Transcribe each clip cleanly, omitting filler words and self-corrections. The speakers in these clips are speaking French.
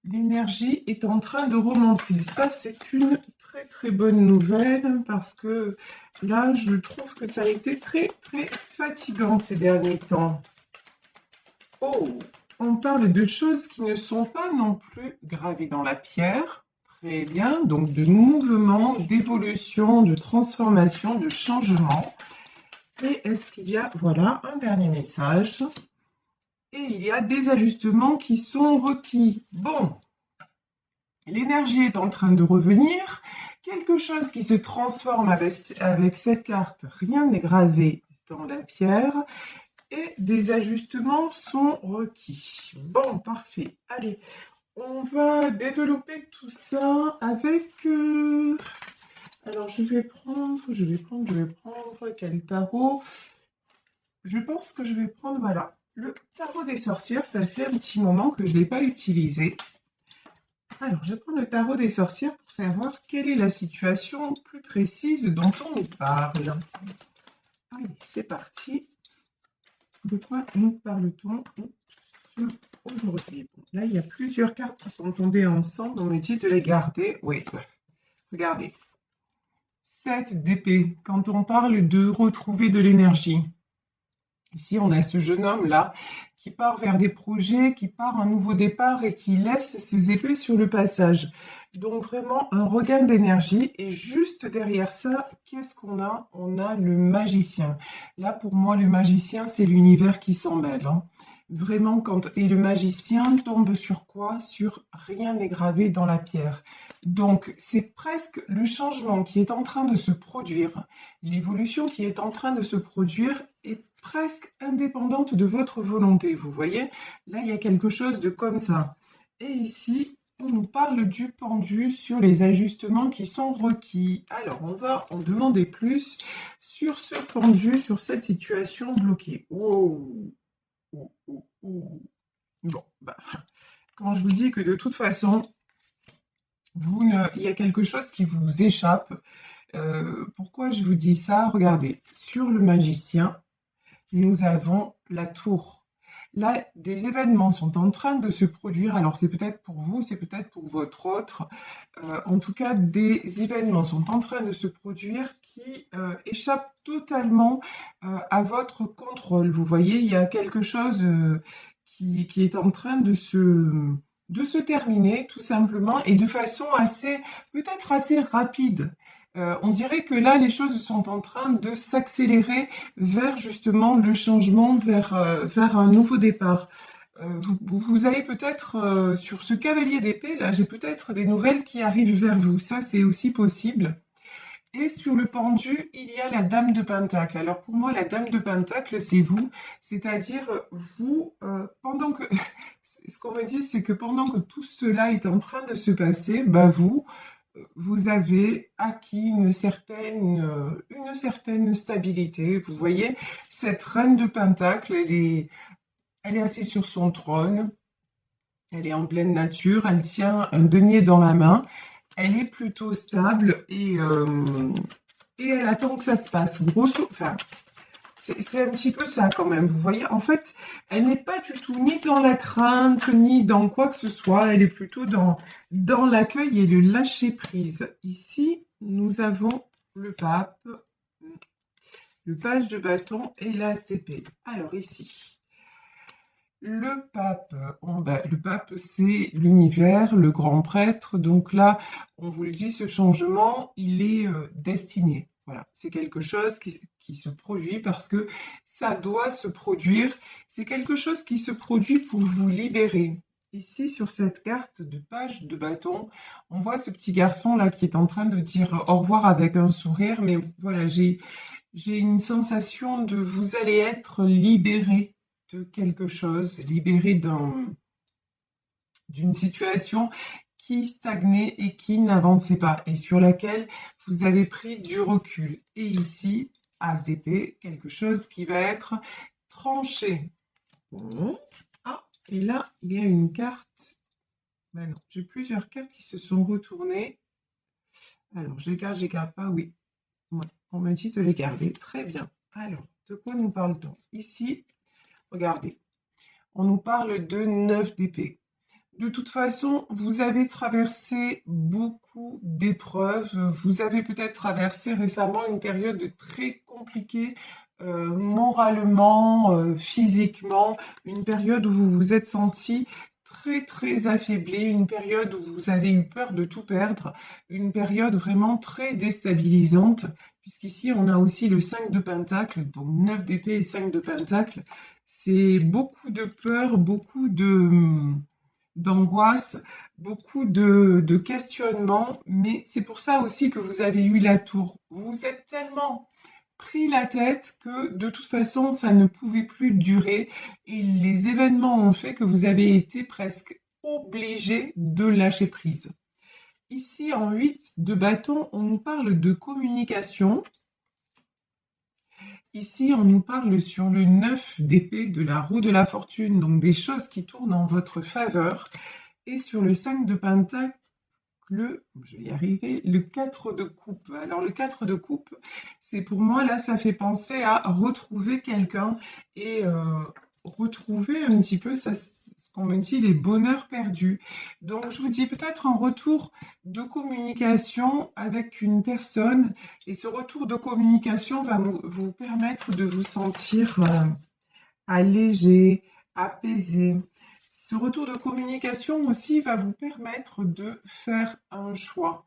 L'énergie est en train de remonter. Ça, c'est une très très bonne nouvelle parce que là, je trouve que ça a été très très fatigant ces derniers temps. Oh, on parle de choses qui ne sont pas non plus gravées dans la pierre. Très bien, donc de mouvement, d'évolution, de transformation, de changement. Et est-ce qu'il y a, voilà, un dernier message. Et il y a des ajustements qui sont requis. Bon, l'énergie est en train de revenir. Quelque chose qui se transforme avec cette carte. Rien n'est gravé dans la pierre. Et des ajustements sont requis. Bon, parfait. Allez, on va développer tout ça avec... Alors, je vais prendre quel tarot? Je pense que je vais prendre, voilà, le tarot des sorcières. Ça fait un petit moment que je ne l'ai pas utilisé. Alors, je prends le tarot des sorcières pour savoir quelle est la situation plus précise dont on nous parle. Allez, c'est parti. De quoi nous parle-t-on aujourd'hui? Bon, là, il y a plusieurs cartes qui sont tombées ensemble. On me dit de les garder. Oui, regardez. 7 d'épée. Quand on parle de retrouver de l'énergie. Ici, on a ce jeune homme-là qui part vers des projets, qui part un nouveau départ et qui laisse ses épées sur le passage. Donc vraiment un regain d'énergie. Et juste derrière ça, qu'est-ce qu'on a? On a le magicien. Là, pour moi, le magicien, c'est l'univers qui s'en mêle, hein. Vraiment, et le magicien tombe sur quoi? Sur rien n'est gravé dans la pierre. Donc, c'est presque le changement qui est en train de se produire. L'évolution qui est en train de se produire est presque indépendante de votre volonté. Vous voyez, là, il y a quelque chose de comme ça. Et ici, on nous parle du pendu sur les ajustements qui sont requis. Alors, on va en demander plus sur ce pendu, sur cette situation bloquée. Oh, oh, oh, oh. Bon, bah, quand je vous dis que de toute façon, il y a quelque chose qui vous échappe. Pourquoi je vous dis ça? Regardez, sur le magicien, nous avons la tour. Là, des événements sont en train de se produire. Alors, c'est peut-être pour vous, c'est peut-être pour votre autre. En tout cas, des événements sont en train de se produire qui échappent totalement à votre contrôle. Vous voyez, il y a quelque chose qui est en train de se terminer, tout simplement, et de façon peut-être assez rapide. On dirait que là, les choses sont en train de s'accélérer vers justement le changement, vers un nouveau départ. Vous allez peut-être, sur ce cavalier d'épée, là, j'ai peut-être des nouvelles qui arrivent vers vous. Ça, c'est aussi possible. Et sur le pendu, il y a la dame de Pentacle. Alors pour moi, la dame de Pentacle, c'est vous. C'est-à-dire, vous, pendant que... Ce qu'on me dit, c'est que pendant que tout cela est en train de se passer, bah vous avez acquis une certaine stabilité. Vous voyez, cette reine de Pentacle, elle est assise sur son trône, elle est en pleine nature, elle tient un denier dans la main, elle est plutôt stable et elle attend que ça se passe. Enfin, c'est un petit peu ça quand même, vous voyez. En fait, elle n'est pas du tout ni dans la crainte, ni dans quoi que ce soit. Elle est plutôt dans l'accueil et le lâcher-prise. Ici, nous avons le pape, le page de bâton et l'as d'épée. Alors ici, le pape, le pape, c'est l'univers, le grand prêtre. Donc là, on vous le dit, ce changement, il est destiné. Voilà, c'est quelque chose qui se produit parce que ça doit se produire. C'est quelque chose qui se produit pour vous libérer. Ici, sur cette carte de page de bâton, on voit ce petit garçon là qui est en train de dire au revoir avec un sourire. Mais voilà, j'ai une sensation de vous allez être libéré de quelque chose, libéré d'une situation qui stagnait et qui n'avançait pas et sur laquelle vous avez pris du recul. Et ici, As d'épée, quelque chose qui va être tranché. Bon. Ah, et là, il y a une carte. Ben non, j'ai plusieurs cartes qui se sont retournées. Alors, je les garde pas, oui. Ouais, on m'a dit de les garder. Très bien. Alors, de quoi nous parle-t-on? Ici, regardez, on nous parle de 9 d'épée. De toute façon, vous avez traversé beaucoup d'épreuves. Vous avez peut-être traversé récemment une période très compliquée, moralement, physiquement, une période où vous vous êtes senti très très affaibli, une période où vous avez eu peur de tout perdre, une période vraiment très déstabilisante, puisqu'ici on a aussi le 5 de Pentacle, donc 9 d'épée et 5 de Pentacle. C'est beaucoup de peur, beaucoup d'angoisse, beaucoup de questionnements, mais c'est pour ça aussi que vous avez eu la tour. Vous vous êtes tellement pris la tête que de toute façon ça ne pouvait plus durer et les événements ont fait que vous avez été presque obligé de lâcher prise. Ici en 8 de bâton, on nous parle de communication. Ici, on nous parle sur le 9 d'épée de la roue de la fortune, donc des choses qui tournent en votre faveur. Et sur le 5 de pentacle, je vais y arriver, le 4 de coupe. Alors le 4 de coupe, c'est pour moi, là, ça fait penser à retrouver quelqu'un et retrouver un petit peu ça, ce qu'on me dit, les bonheurs perdus. Donc je vous dis peut-être un retour de communication avec une personne et ce retour de communication va vous permettre de vous sentir allégé, apaisé. Ce retour de communication aussi va vous permettre de faire un choix,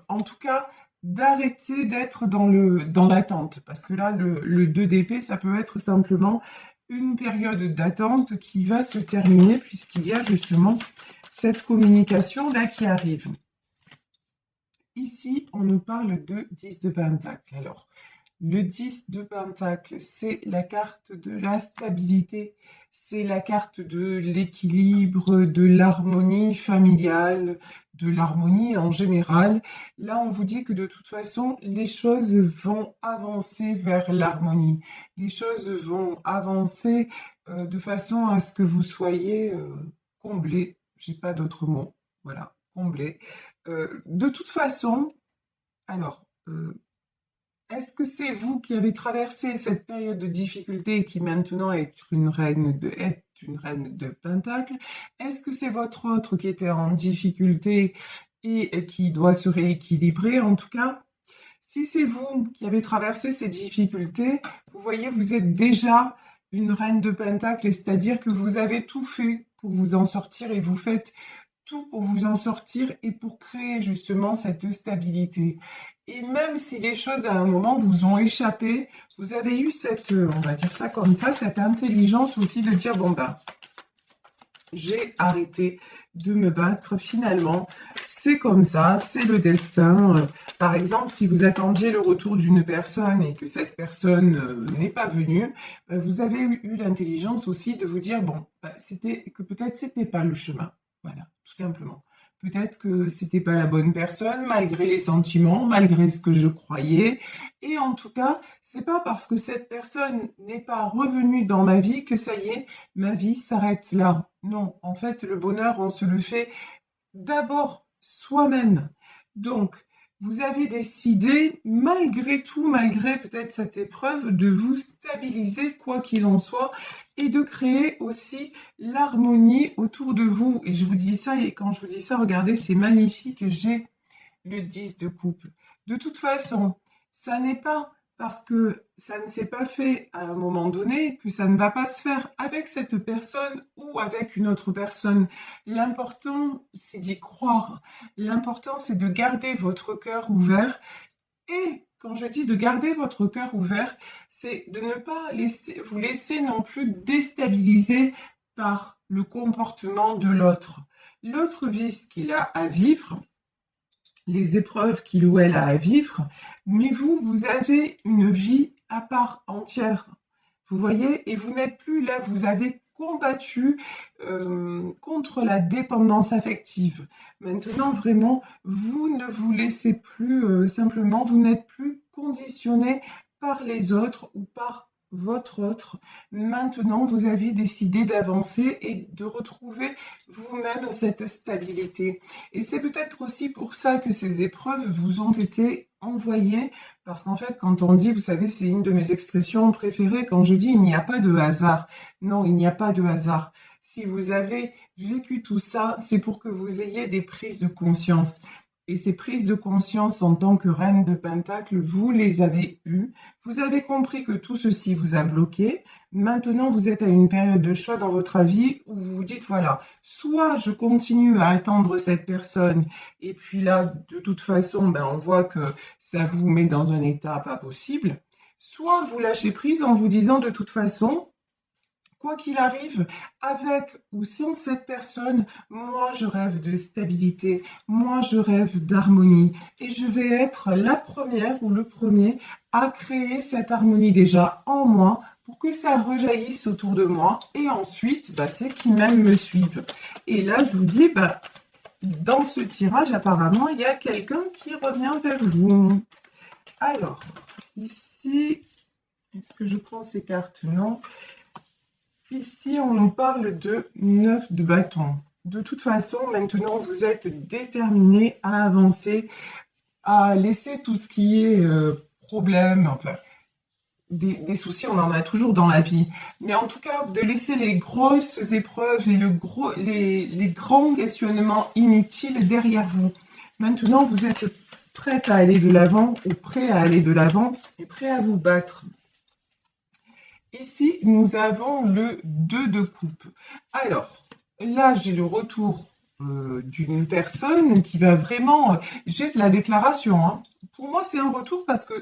en tout cas, d'arrêter d'être dans l'attente. Parce que là, le 2 d'épée, ça peut être simplement une période d'attente qui va se terminer puisqu'il y a justement cette communication-là qui arrive. Ici, on nous parle de 10 de Pentacle. Alors, le 10 de Pentacle, c'est la carte de la stabilité, c'est la carte de l'équilibre, de l'harmonie familiale, de l'harmonie en général. Là, on vous dit que de toute façon, les choses vont avancer vers l'harmonie. Les choses vont avancer de façon à ce que vous soyez comblé. J'ai pas d'autre mot. Voilà, comblé. De toute façon, alors... est-ce que c'est vous qui avez traversé cette période de difficulté et qui maintenant est une reine de Pentacle? Est-ce que c'est votre autre qui était en difficulté et qui doit se rééquilibrer? En tout cas, si c'est vous qui avez traversé ces difficultés, vous voyez, vous êtes déjà une reine de Pentacle, c'est-à-dire que vous avez tout fait pour vous en sortir et vous faites tout pour vous en sortir et pour créer justement cette stabilité. Et même si les choses à un moment vous ont échappé, vous avez eu cette, on va dire ça comme ça, cette intelligence aussi de dire, bon ben, j'ai arrêté de me battre finalement, c'est comme ça, c'est le destin. Par exemple, si vous attendiez le retour d'une personne et que cette personne n'est pas venue, vous avez eu l'intelligence aussi de vous dire, bon, peut-être c'était pas le chemin. Voilà, tout simplement. Peut-être que c'était pas la bonne personne, malgré les sentiments, malgré ce que je croyais. Et en tout cas, c'est pas parce que cette personne n'est pas revenue dans ma vie que ça y est, ma vie s'arrête là. Non, en fait, le bonheur, on se le fait d'abord soi-même. Donc, vous avez décidé, malgré tout, malgré peut-être cette épreuve, de vous stabiliser quoi qu'il en soit et de créer aussi l'harmonie autour de vous. Et je vous dis ça, et quand je vous dis ça, regardez, c'est magnifique, j'ai le 10 de coupe. De toute façon, ça n'est pas parce que ça ne s'est pas fait à un moment donné que ça ne va pas se faire avec cette personne ou avec une autre personne. L'important, c'est d'y croire. L'important, c'est de garder votre cœur ouvert. Et quand je dis de garder votre cœur ouvert, c'est de ne pas vous laisser non plus déstabiliser par le comportement de l'autre. L'autre vit ce qu'il a à vivre, les épreuves qu'il ou elle a à vivre, mais vous avez une vie à part entière. Vous voyez, et vous n'êtes plus là, vous avez combattu contre la dépendance affective. Maintenant, vraiment, vous ne vous laissez plus simplement, vous n'êtes plus conditionné par les autres ou par votre autre. Maintenant, vous avez décidé d'avancer et de retrouver vous-même cette stabilité. Et c'est peut-être aussi pour ça que ces épreuves vous ont été envoyées, parce qu'en fait, quand on dit, vous savez, c'est une de mes expressions préférées, quand je dis il n'y a pas de hasard. Non, il n'y a pas de hasard. Si vous avez vécu tout ça, c'est pour que vous ayez des prises de conscience. Et ces prises de conscience en tant que reine de Pentacle, vous les avez eues. Vous avez compris que tout ceci vous a bloqué. Maintenant, vous êtes à une période de choix dans votre vie où vous vous dites, voilà, soit je continue à attendre cette personne, et puis là, de toute façon, ben, on voit que ça vous met dans un état pas possible, soit vous lâchez prise en vous disant, de toute façon, quoi qu'il arrive, avec ou sans cette personne, moi je rêve de stabilité, moi je rêve d'harmonie et je vais être la première ou le premier à créer cette harmonie déjà en moi pour que ça rejaillisse autour de moi et ensuite, bah, c'est qui même me suivent. Et là, je vous dis, bah, dans ce tirage, apparemment, il y a quelqu'un qui revient vers vous. Alors, ici, est-ce que je prends ces cartes? Non. Ici, on nous parle de 9 de bâton. De toute façon, maintenant, vous êtes déterminé à avancer, à laisser tout ce qui est problème, enfin, des soucis, on en a toujours dans la vie. Mais en tout cas, de laisser les grosses épreuves et les grands questionnements inutiles derrière vous. Maintenant, vous êtes prête à aller de l'avant ou prêt à aller de l'avant et prêt à vous battre. Ici, nous avons le 2 de coupe. Alors, là, j'ai le retour d'une personne qui va vraiment... j'ai de la déclaration. Hein. Pour moi, c'est un retour parce que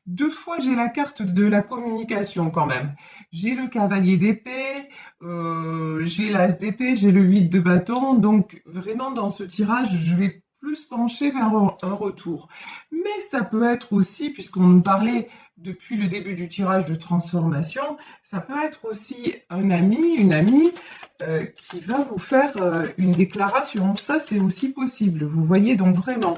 2 fois, j'ai la carte de la communication quand même. J'ai le cavalier d'épée, j'ai l'as d'épée, j'ai le 8 de bâton. Donc, vraiment, dans ce tirage, je vais plus pencher vers un retour. Mais ça peut être aussi, puisqu'on nous parlait depuis le début du tirage de transformation, ça peut être aussi un ami, une amie qui va vous faire une déclaration. Ça, c'est aussi possible. Vous voyez, donc vraiment,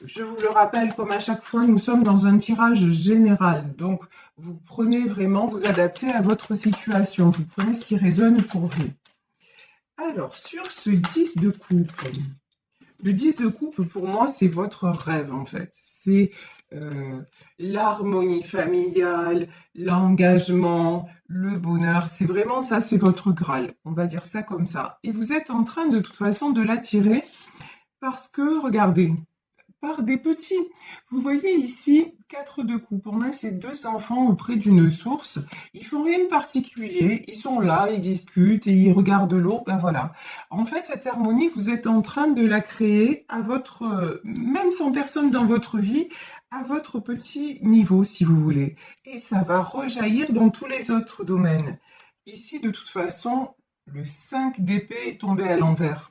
je vous le rappelle, comme à chaque fois, nous sommes dans un tirage général. Donc, vous prenez vraiment, vous adaptez à votre situation. Vous prenez ce qui résonne pour vous. Alors, sur ce 10 de coupe, le 10 de coupe, pour moi, c'est votre rêve, en fait. C'est l'harmonie familiale, l'engagement, le bonheur. C'est vraiment ça, c'est votre Graal. On va dire ça comme ça. Et vous êtes en train, de toute façon, de l'attirer parce que, regardez, par des petits. Vous voyez ici, 4 de coupe. On a ces 2 enfants auprès d'une source. Ils font rien de particulier. Ils sont là, ils discutent et ils regardent l'eau. Ben voilà. En fait, cette harmonie, vous êtes en train de la créer à votre, même sans personne dans votre vie, à votre petit niveau, si vous voulez. Et ça va rejaillir dans tous les autres domaines. Ici, de toute façon, le 5 d'épée est tombé à l'envers.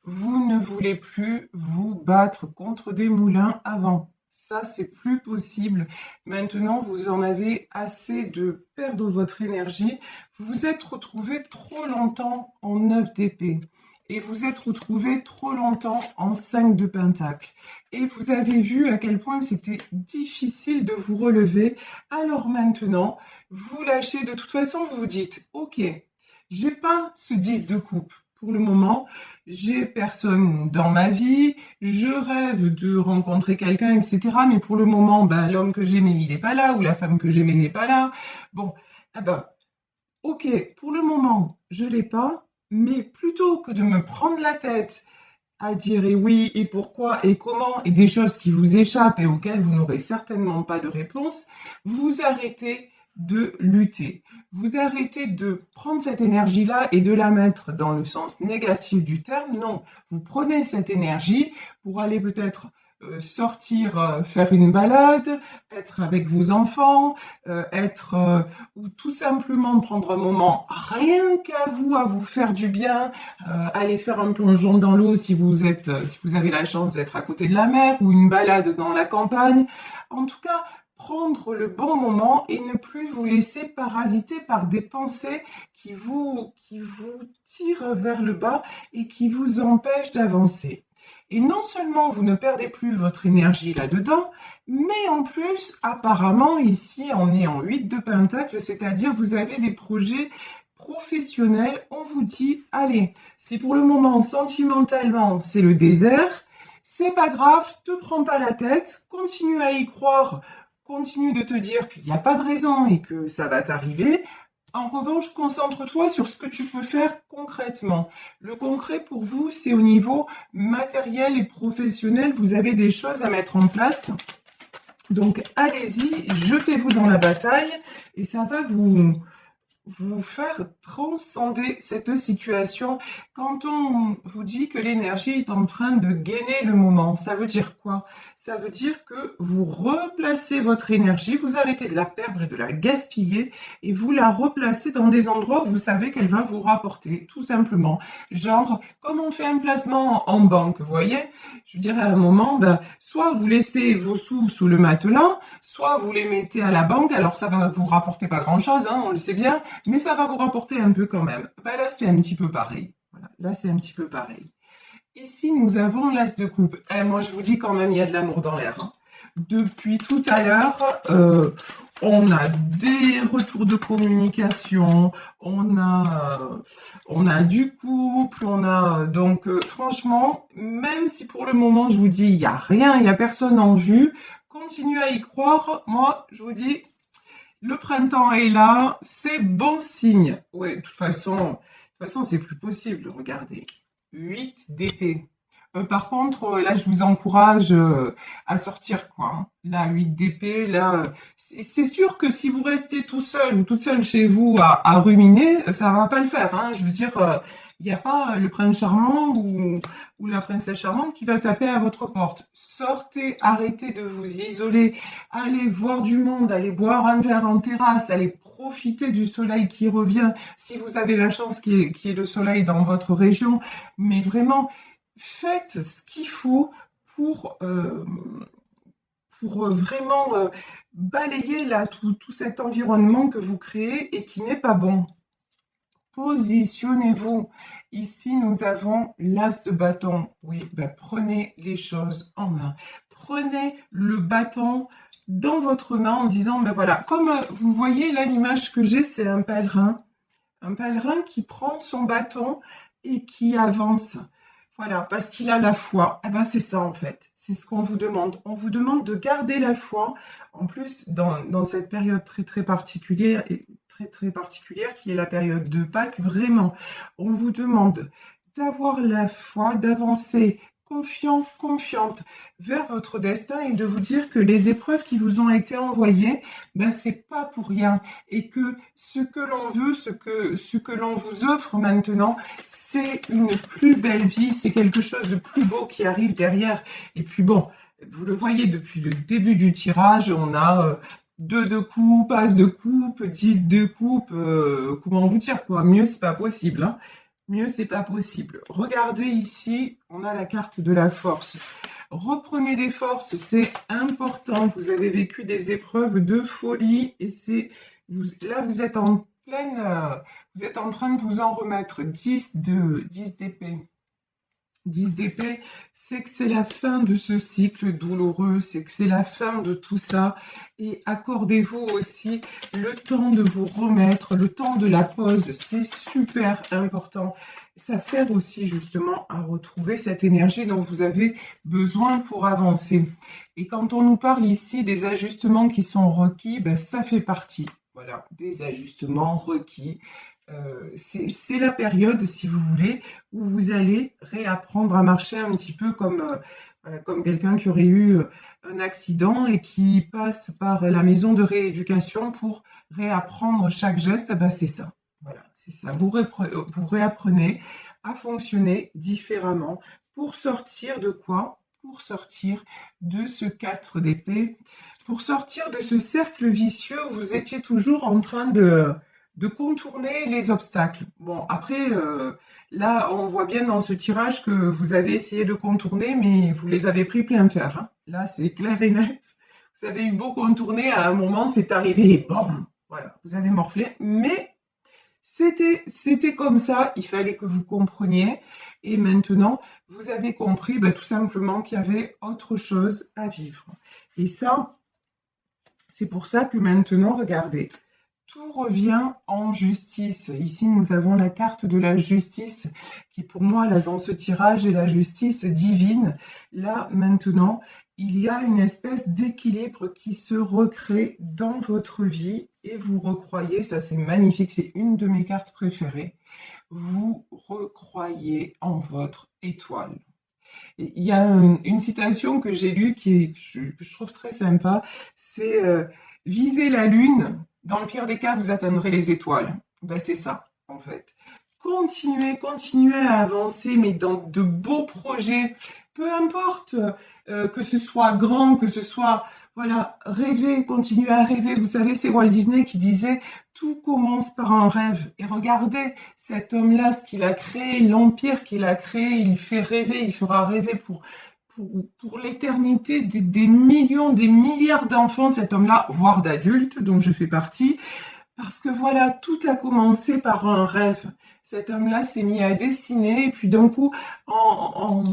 Vous ne voulez plus vous battre contre des moulins avant. Ça, c'est plus possible. Maintenant, vous en avez assez de perdre votre énergie. Vous vous êtes retrouvé trop longtemps en 9 d'épée. Et vous êtes retrouvé trop longtemps en 5 de pentacle. Et vous avez vu à quel point c'était difficile de vous relever. Alors maintenant, vous lâchez. De toute façon, vous vous dites, ok, j'ai pas ce 10 de coupe. Pour le moment, j'ai personne dans ma vie, je rêve de rencontrer quelqu'un, etc. Mais pour le moment, ben, l'homme que j'aimais, il n'est pas là, ou la femme que j'aimais n'est pas là. Bon, eh ben, ok, pour le moment, je l'ai pas, mais plutôt que de me prendre la tête à dire et oui, et pourquoi, et comment, et des choses qui vous échappent et auxquelles vous n'aurez certainement pas de réponse, vous arrêtez de lutter. Vous arrêtez de prendre cette énergie-là et de la mettre dans le sens négatif du terme. Non, vous prenez cette énergie pour aller peut-être sortir, faire une balade, être avec vos enfants, ou tout simplement prendre un moment rien qu'à vous, à vous faire du bien, aller faire un plongeon dans l'eau si vous avez la chance d'être à côté de la mer, ou une balade dans la campagne. En tout cas, prendre le bon moment et ne plus vous laisser parasiter par des pensées qui vous tirent vers le bas et qui vous empêchent d'avancer. Et non seulement vous ne perdez plus votre énergie là-dedans, mais en plus, apparemment, ici, on est en 8 de pentacle, c'est-à-dire vous avez des projets professionnels. On vous dit, allez, si pour le moment, sentimentalement, c'est le désert, c'est pas grave, te prends pas la tête, continue à y croire, continue de te dire qu'il n'y a pas de raison et que ça va t'arriver. En revanche, concentre-toi sur ce que tu peux faire concrètement. Le concret pour vous, c'est au niveau matériel et professionnel. Vous avez des choses à mettre en place. Donc, allez-y, jetez-vous dans la bataille et ça va vous faire transcender cette situation. Quand on vous dit que l'énergie est en train de gainer le moment, ça veut dire quoi? Ça veut dire que vous replacez votre énergie, vous arrêtez de la perdre et de la gaspiller et vous la replacez dans des endroits où vous savez qu'elle va vous rapporter, tout simplement. Genre, comme on fait un placement en banque, vous voyez? Je dirais à un moment, soit vous laissez vos sous sous le matelas, soit vous les mettez à la banque, alors ça va vous rapporter pas grand-chose, hein, on le sait bien, mais ça va vous rapporter un peu quand même. Là, c'est un petit peu pareil. Voilà, là, c'est un petit peu pareil. Ici, nous avons l'as de coupe. Moi, je vous dis quand même, il y a de l'amour dans l'air. Hein. Depuis tout à l'heure, on a des retours de communication, on a du couple, on a donc franchement, même si pour le moment, je vous dis, il n'y a rien, il n'y a personne en vue, continuez à y croire. Moi, je vous dis, le printemps est là, c'est bon signe. Ouais, de toute façon, c'est plus possible. Regardez, 8 d'épée. Par contre, là, je vous encourage à sortir, quoi. Hein. Là, 8 d'épée, là, c'est sûr que si vous restez tout seul ou toute seule chez vous à ruminer, ça va pas le faire. Hein. Je veux dire, il n'y a pas le prince charmant ou la princesse charmante qui va taper à votre porte. Sortez, arrêtez de vous isoler, allez voir du monde, allez boire un verre en terrasse, allez profiter du soleil qui revient, si vous avez la chance qu'il y ait le soleil dans votre région, mais vraiment, faites ce qu'il faut pour vraiment balayer là tout cet environnement que vous créez et qui n'est pas bon. Positionnez-vous. Ici, nous avons l'as de bâton. Oui, prenez les choses en main. Prenez le bâton dans votre main en disant, voilà, comme vous voyez là, l'image que j'ai, c'est un pèlerin. Un pèlerin qui prend son bâton et qui avance. Voilà, parce qu'il a la foi. C'est ça en fait. C'est ce qu'on vous demande. On vous demande de garder la foi. En plus, dans cette période très très particulière et très particulière qui est la période de Pâques, vraiment, on vous demande d'avoir la foi, d'avancer confiant, confiante vers votre destin et de vous dire que les épreuves qui vous ont été envoyées, c'est pas pour rien et que ce que l'on veut, ce que l'on vous offre maintenant, c'est une plus belle vie, c'est quelque chose de plus beau qui arrive derrière. Et puis bon, vous le voyez depuis le début du tirage, on a 2 de coupe, as de coupe, 10 de coupe, comment vous dire quoi, mieux c'est pas possible, hein. Mieux, c'est pas possible. Regardez ici, on a la carte de la force. Reprenez des forces, c'est important. Vous avez vécu des épreuves de folie et là, vous êtes en pleine, vous êtes en train de vous en remettre. 10 d'épée. 10 d'épée, c'est que c'est la fin de ce cycle douloureux, c'est que c'est la fin de tout ça. Et accordez-vous aussi le temps de vous remettre, le temps de la pause, c'est super important. Ça sert aussi justement à retrouver cette énergie dont vous avez besoin pour avancer. Et quand on nous parle ici des ajustements qui sont requis, ça fait partie, voilà, des ajustements requis. C'est la période, si vous voulez, où vous allez réapprendre à marcher un petit peu comme quelqu'un qui aurait eu un accident et qui passe par la maison de rééducation pour réapprendre chaque geste. C'est ça. Voilà, c'est ça. Vous réapprenez à fonctionner différemment pour sortir de quoi? Pour sortir de ce 4 d'épée, pour sortir de ce cercle vicieux où vous étiez toujours en train de contourner les obstacles. Bon, après, là, on voit bien dans ce tirage que vous avez essayé de contourner, mais vous les avez pris plein fer. Hein. Là, c'est clair et net. Vous avez eu beau contourner, à un moment, c'est arrivé, et boum, voilà, vous avez morflé. Mais c'était comme ça, il fallait que vous compreniez. Et maintenant, vous avez compris tout simplement qu'il y avait autre chose à vivre. Et ça, c'est pour ça que maintenant, regardez, tout revient en justice. Ici, nous avons la carte de la justice qui, pour moi, là, dans ce tirage, est la justice divine. Là, maintenant, il y a une espèce d'équilibre qui se recrée dans votre vie et vous recroyez, ça c'est magnifique, c'est une de mes cartes préférées, vous recroyez en votre étoile. Et il y a une citation que j'ai lue que je trouve très sympa, c'est visez la lune, dans le pire des cas, vous atteindrez les étoiles. Ben, c'est ça, en fait. Continuez, continuez à avancer, mais dans de beaux projets, peu importe que ce soit grand, que ce soit, voilà, rêver, continuez à rêver. Vous savez, c'est Walt Disney qui disait, tout commence par un rêve. Et regardez, cet homme-là, ce qu'il a créé, l'empire qu'il a créé, il fait rêver, il fera rêver pour l'éternité des millions, des milliards d'enfants, cet homme-là, voire d'adultes, dont je fais partie. Parce que voilà, tout a commencé par un rêve. Cet homme-là s'est mis à dessiner, et puis d'un coup, en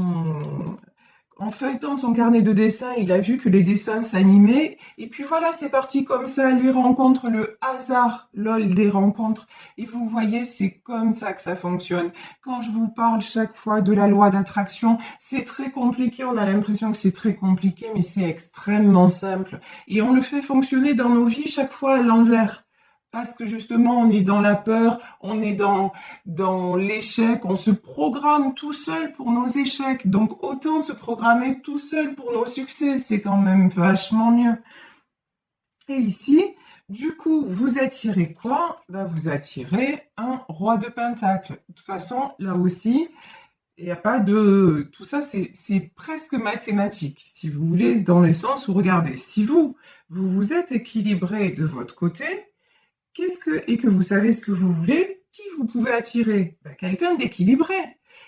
feuilletant son carnet de dessin, il a vu que les dessins s'animaient. Et puis voilà, c'est parti comme ça, les rencontres, le hasard, lol, des rencontres. Et vous voyez, c'est comme ça que ça fonctionne. Quand je vous parle chaque fois de la loi d'attraction, c'est très compliqué, on a l'impression que c'est très compliqué, mais c'est extrêmement simple. Et on le fait fonctionner dans nos vies chaque fois à l'envers. Parce que justement, on est dans la peur, on est dans l'échec, on se programme tout seul pour nos échecs. Donc autant se programmer tout seul pour nos succès, c'est quand même vachement mieux. Et ici, du coup, vous attirez quoi? Ben, vous attirez un roi de pentacle. De toute façon, là aussi, il n'y a pas de... Tout ça, c'est presque mathématique, si vous voulez, dans le sens où, regardez, si vous êtes équilibré de votre côté, et que vous savez ce que vous voulez, qui vous pouvez attirer? Ben, quelqu'un d'équilibré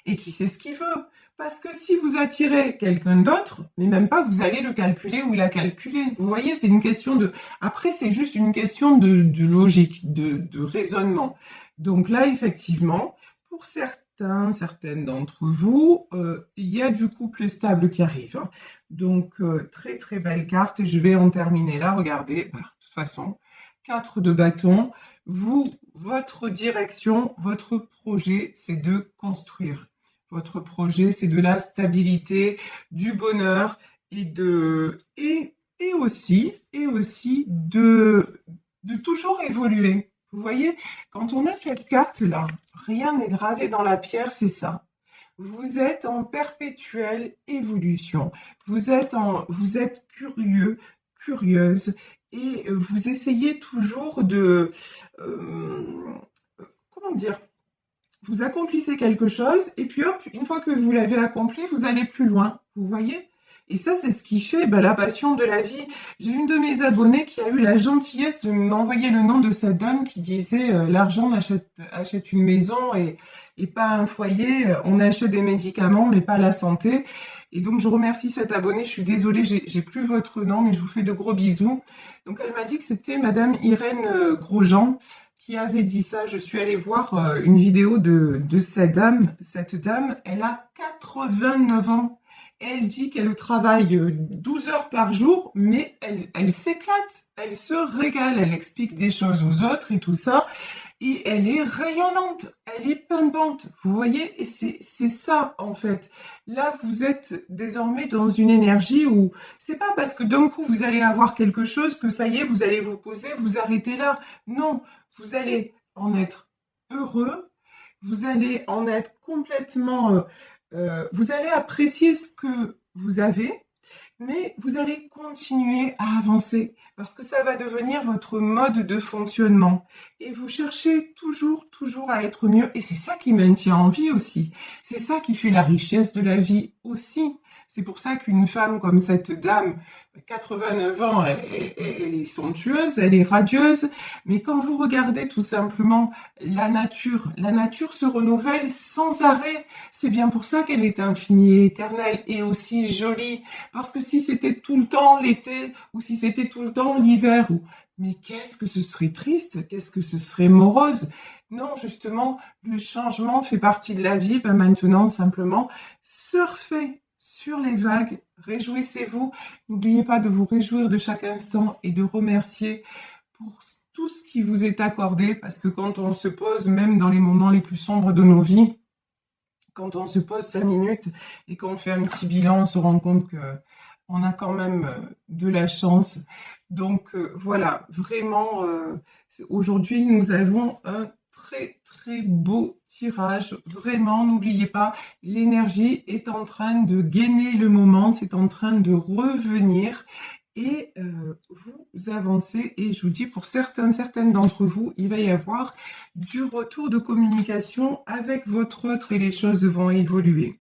et qui sait ce qu'il veut. Parce que si vous attirez quelqu'un d'autre, mais même pas vous allez le calculer ou la calculer. Vous voyez, c'est une question de... Après, c'est juste une question de logique, de raisonnement. Donc là, effectivement, pour certaines d'entre vous, il y a du couple stable qui arrive. Hein. Donc, très très belle carte et je vais en terminer là. Regardez, ben, de toute façon... 4 de bâton, votre direction, votre projet, c'est de construire. Votre projet, c'est de la stabilité, du bonheur et aussi de toujours évoluer. Vous voyez, quand on a cette carte-là, rien n'est gravé dans la pierre, c'est ça. Vous êtes en perpétuelle évolution. Vous êtes curieux, curieuse, et vous essayez toujours comment dire, vous accomplissez quelque chose, et puis hop, une fois que vous l'avez accompli, vous allez plus loin, vous voyez? Et ça, c'est ce qui fait la passion de la vie. J'ai une de mes abonnées qui a eu la gentillesse de m'envoyer le nom de cette dame qui disait l'argent achète une maison et pas un foyer, on achète des médicaments, mais pas la santé. Et donc, je remercie cette abonnée. Je suis désolée, j'ai plus votre nom, mais je vous fais de gros bisous. Donc, elle m'a dit que c'était Madame Irène Grosjean qui avait dit ça. Je suis allée voir une vidéo de cette dame. Cette dame, elle a 89 ans. Elle dit qu'elle travaille 12 heures par jour, mais elle s'éclate, elle se régale, elle explique des choses aux autres et tout ça. Et elle est rayonnante, elle est pimpante, vous voyez, et c'est ça en fait. Là, vous êtes désormais dans une énergie où c'est pas parce que d'un coup vous allez avoir quelque chose que ça y est, vous allez vous poser, vous arrêtez là. Non, vous allez en être heureux, vous allez en être complètement... vous allez apprécier ce que vous avez, mais vous allez continuer à avancer parce que ça va devenir votre mode de fonctionnement. Et vous cherchez toujours à être mieux. Et c'est ça qui maintient en vie aussi. C'est ça qui fait la richesse de la vie aussi. C'est pour ça qu'une femme comme cette dame, 89 ans, elle est somptueuse, elle est radieuse. Mais quand vous regardez tout simplement la nature se renouvelle sans arrêt. C'est bien pour ça qu'elle est infinie et éternelle et aussi jolie. Parce que si c'était tout le temps l'été ou si c'était tout le temps l'hiver, mais qu'est-ce que ce serait triste, qu'est-ce que ce serait morose. Non, justement, le changement fait partie de la vie. Ben maintenant, simplement, surfez sur les vagues, réjouissez-vous. N'oubliez pas de vous réjouir de chaque instant et de remercier pour tout ce qui vous est accordé, parce que quand on se pose, même dans les moments les plus sombres de nos vies, quand on se pose 5 minutes et qu'on fait un petit bilan, on se rend compte que on a quand même de la chance. Donc voilà, vraiment, aujourd'hui, nous avons un très très beau tirage. Vraiment, n'oubliez pas, l'énergie est en train de gainer le moment, c'est en train de revenir. Et vous avancez, et je vous dis, pour certaines d'entre vous, il va y avoir du retour de communication avec votre autre et les choses vont évoluer.